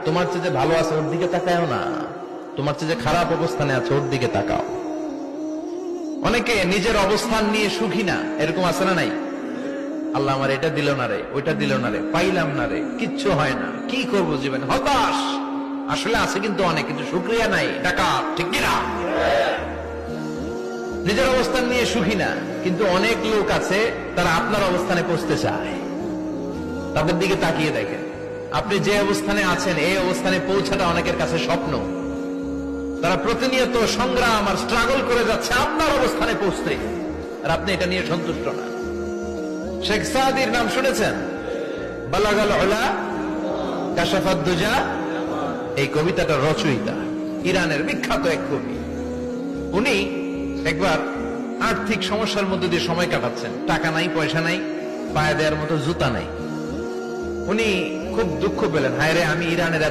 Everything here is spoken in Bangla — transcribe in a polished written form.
তোমার চেয়ে যে ভালো আছে ওর দিকে তাকাও না, তোমার চেয়ে যে খারাপ অবস্থানে আছে ওর দিকে তাকাও। অনেকে নিজের অবস্থান নিয়ে সুখী না, এরকম আছে না নাই? আল্লাহ আমার এটা দিল না রে, ওইটা দিল না রে, পাইলাম না রে, কিচ্ছু হয় না, কি করবো জীবনে, হতাশ। আসলে আছে কিন্তু অনেক, কিন্তু শুকরিয়া নাই, টাকা ঠিক কিনা? নিজের অবস্থান নিয়ে সুখী না, কিন্তু অনেক লোক আছে তারা আপনার অবস্থানে পৌঁছতে চায়। তাদের দিকে তাকিয়ে দেখেন, আপনি যে অবস্থানে আছেন এই অবস্থানে পৌঁছাটা অনেকের কাছে স্বপ্ন। তারা প্রতিনিয়ত সংগ্রাম আর স্ট্রাগল করে যাচ্ছে আপনার অবস্থানে পৌঁছতে, আর আপনি এটা নিয়ে সন্তুষ্ট না। শেখ সাদির নাম শুনেছেন? বালাগাল উলা কাশাফাত দুজা, এই কবিতাটা রচয়িতা, ইরানের বিখ্যাত এক কবি। উনি একবার আর্থিক সমস্যার মধ্যে দিয়ে সময় কাটাচ্ছেন, টাকা নাই, পয়সা নাই, পায়ে দেওয়ার মতো জুতা নাই। উনি খুব দুঃখ পেলেন, হায় রে, আমি ইরানের